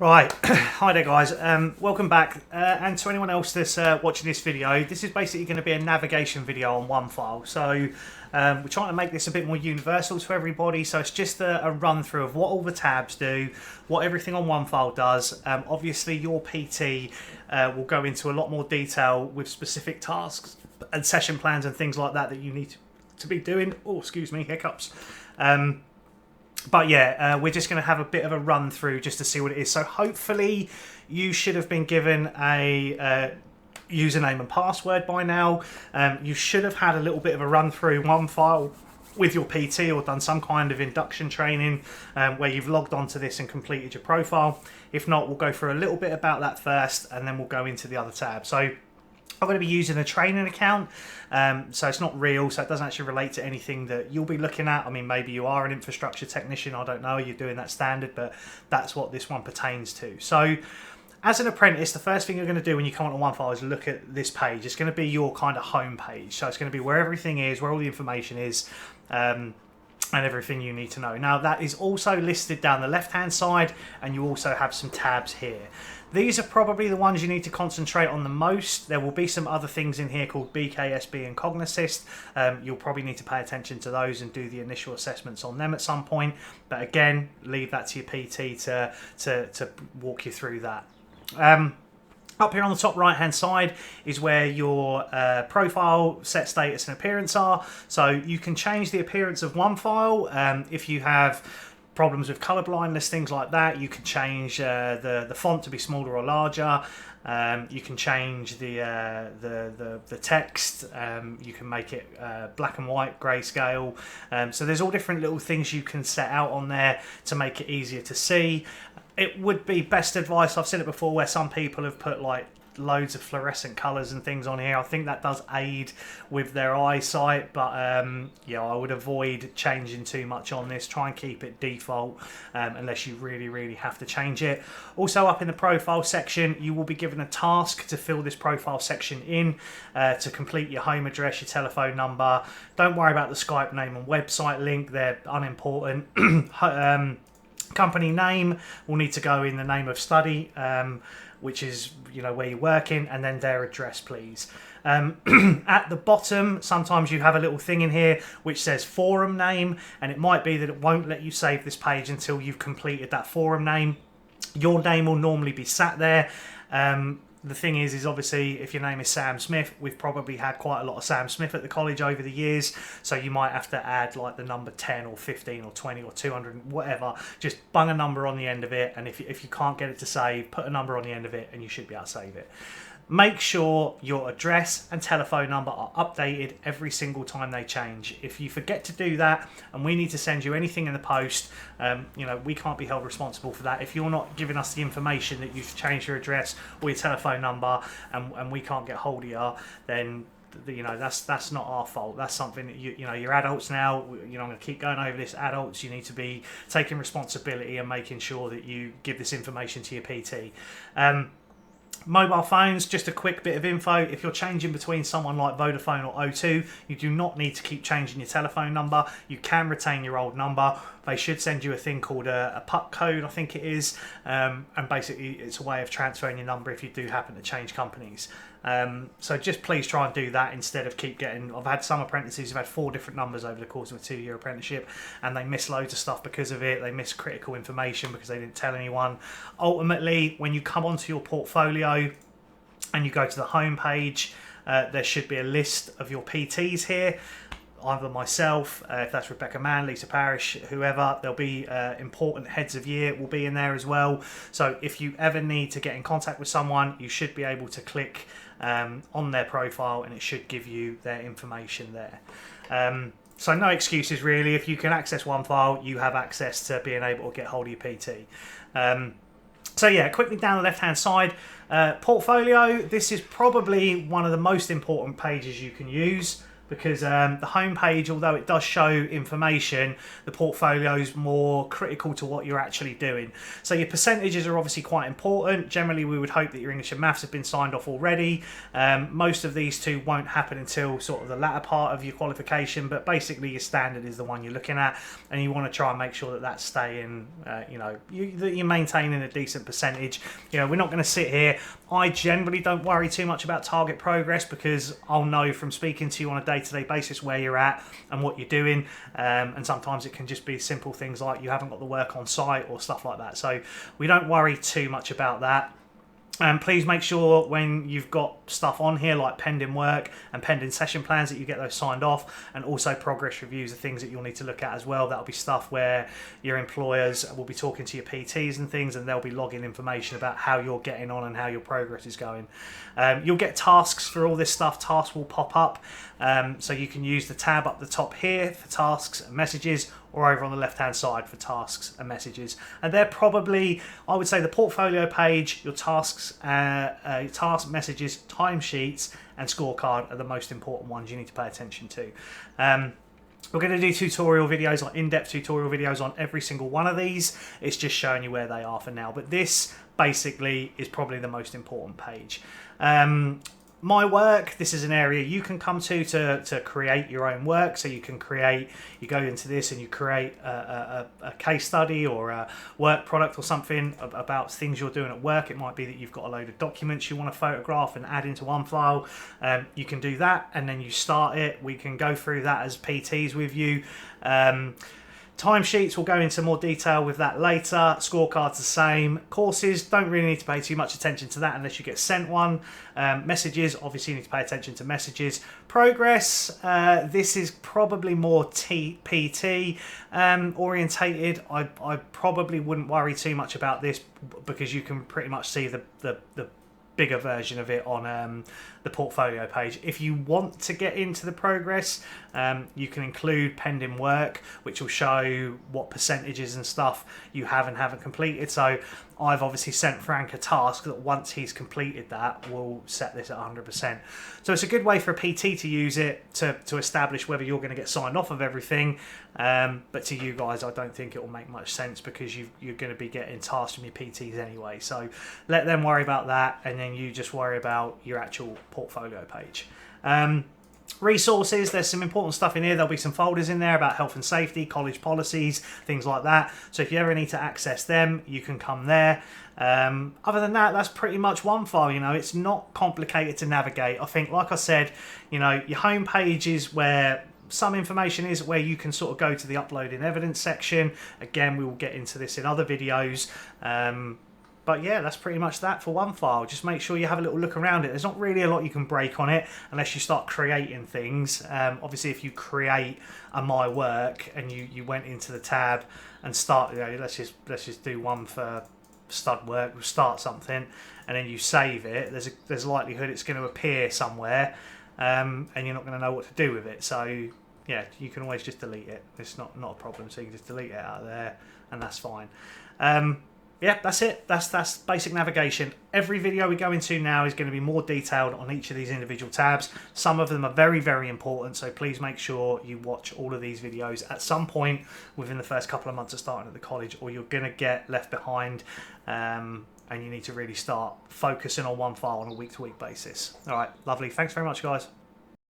Right, hi there guys, welcome back, and to anyone else that's watching this video, this is basically going to be a navigation video on Onefile. So we're trying to make this a bit more universal to everybody, so it's just a run through of what all the tabs do, what everything on Onefile does. Obviously your PT will go into a lot more detail with specific tasks and session plans and things like that that you need to be doing. Oh, excuse me, hiccups. But yeah, we're just going to have a bit of a run through just to see what it is. So hopefully you should have been given a username and password by now. You should have had a little bit of a run through Onefile with your PT or done some kind of induction training where you've logged onto this and completed your profile. If not, we'll go through a little bit about that first and then we'll go into the other tab. So I'm going to be using a training account, so it's not real, so it doesn't actually relate to anything that you'll be looking at. I mean, maybe you are an infrastructure technician, I don't know, you're doing that standard, but that's what this one pertains to. So as an apprentice, the first thing you're going to do when you come onto Onefile is look at this page. It's going to be your kind of home page, so it's going to be where everything is, where all the information is, and everything you need to know. Now that is also listed down the left hand side, and you also have some tabs here. These are probably the ones you need to concentrate on the most. There will be some other things in here called BKSB and Cognosist. You'll probably need to pay attention to those and do the initial assessments on them at some point. But again, leave that to your PT to walk you through that. Up here on the top right hand side is where your profile, set status and appearance are. So you can change the appearance of Onefile if you have problems with colour blindness, things like that. You can change the font to be smaller or larger. You can change the text. You can make it black and white, grayscale. So there's all different little things you can set out on there to make it easier to see. It would be best advice, I've seen it before, where some people have put like loads of fluorescent colours and things on here. I think that does aid with their eyesight, but yeah, I would avoid changing too much on this. Try and keep it default unless you really have to change it. Also up in the profile section, you will be given a task to fill this profile section in, to complete your home address, your telephone number. Don't worry about the Skype name and website link, they're unimportant. Company name will need to go in the name of study, which is, you know, where you're working, and then their address, please. At the bottom, sometimes you have a little thing in here which says forum name, and it might be that it won't let you save this page until you've completed that forum name. Your name will normally be sat there. The thing is obviously if your name is Sam Smith, we've probably had quite a lot of Sam Smith at the college over the years, so you might have to add like the number 10 or 15 or 20 or 200, whatever. Just bung a number on the end of it, and if you can't get it to save, put a number on the end of it and you should be able to save it. Make sure your address and telephone number are updated every single time they change. If you forget to do that and we need to send you anything in the post, you know, we can't be held responsible for that. If you're not giving us the information that you've changed your address or your telephone number and we can't get hold of you, then you know that's not our fault. That's something that you know, you're adults now. You know, I'm going to keep going over this. Adults, you need to be taking responsibility and making sure that you give this information to your PT. Mobile phones, just a quick bit of info. If you're changing between someone like Vodafone or O2, you do not need to keep changing your telephone number. You can retain your old number. They should send you a thing called a PUT code, I think it is, and basically it's a way of transferring your number if you do happen to change companies. So just please try and do that instead of keep getting... I've had some apprentices who've had 4 different numbers over the course of a 2-year apprenticeship, and they miss loads of stuff because of it. They miss critical information because they didn't tell anyone. Ultimately, when you come onto your portfolio and you go to the home page, there should be a list of your PTs here. Either myself, if that's Rebecca Mann, Lisa Parrish, whoever, there'll be important heads of year will be in there as well. So if you ever need to get in contact with someone, you should be able to click on their profile and it should give you their information there. So no excuses really. If you can access Onefile, you have access to being able to get hold of your PT. So yeah, quickly down the left hand side, portfolio. This is probably one of the most important pages you can use, because the home page, although it does show information, the portfolio is more critical to what you're actually doing. So your percentages are obviously quite important. Generally, we would hope that your English and maths have been signed off already. Most of these two won't happen until sort of the latter part of your qualification, but basically your standard is the one you're looking at, and you want to try and make sure that that's staying, that you're maintaining a decent percentage. We're not going to sit here. I generally don't worry too much about target progress, because I'll know from speaking to you on a day-to-day basis where you're at and what you're doing, and sometimes it can just be simple things like you haven't got the work on site or stuff like that. So we don't worry too much about that. And please make sure when you've got stuff on here like pending work and pending session plans that you get those signed off, and also progress reviews are things that you'll need to look at as well. That'll be stuff where your employers will be talking to your PTs and things, and they'll be logging information about how you're getting on and how your progress is going. You'll get tasks for all this stuff. Tasks will pop up, so you can use the tab up the top here for tasks and messages, or over on the left hand side for tasks and messages. And they're probably, I would say, the portfolio page, your tasks, task messages, timesheets and scorecard are the most important ones you need to pay attention to. We're going to do tutorial videos, like in-depth tutorial videos on every single one of these. It's just showing you where they are for now, but this basically is probably the most important page. My work, this is an area you can come to create your own work. So you go into this and you create a case study or a work product or something about things you're doing at work. It might be that you've got a load of documents you want to photograph and add into Onefile. You can do that, and then you start it. We can go through that as PTs with you. Timesheets, we'll go into more detail with that later. Scorecards the same. Courses, don't really need to pay too much attention to that unless you get sent one. Messages, obviously you need to pay attention to messages. Progress, this is probably more PT orientated. I probably wouldn't worry too much about this, because you can pretty much see the bigger version of it on the portfolio page. If you want to get into the progress, you can include pending work, which will show what percentages and stuff you have and haven't completed. So I've obviously sent Frank a task that once he's completed that, will set this at 100%. So it's a good way for a PT to use it to establish whether you're going to get signed off of everything. But to you guys, I don't think it will make much sense, because you're going to be getting tasks from your PTs anyway. So let them worry about that, and then you just worry about your actual portfolio page. Resources, there's some important stuff in here. There'll be some folders in there about health and safety, college policies, things like that. So if you ever need to access them, you can come there. Other than that, that's pretty much Onefile. It's not complicated to navigate. I think, like I said, your home page is where some information is, where you can sort of go to the uploading evidence section. Again, we will get into this in other videos. But yeah, that's pretty much that for Onefile. Just make sure you have a little look around it. There's not really a lot you can break on it unless you start creating things. Obviously, if you create a My Work and you went into the tab and start, let's just do one for stud work. We'll start something, and then you save it. There's a likelihood it's going to appear somewhere, and you're not going to know what to do with it. So yeah, you can always just delete it. It's not a problem. So you can just delete it out of there, and that's fine. Yeah, that's it. That's basic navigation. Every video we go into now is going to be more detailed on each of these individual tabs. Some of them are very, very important, so please make sure you watch all of these videos at some point within the first couple of months of starting at the college, or you're going to get left behind, and you need to really start focusing on Onefile on a week-to-week basis. All right, lovely. Thanks very much, guys.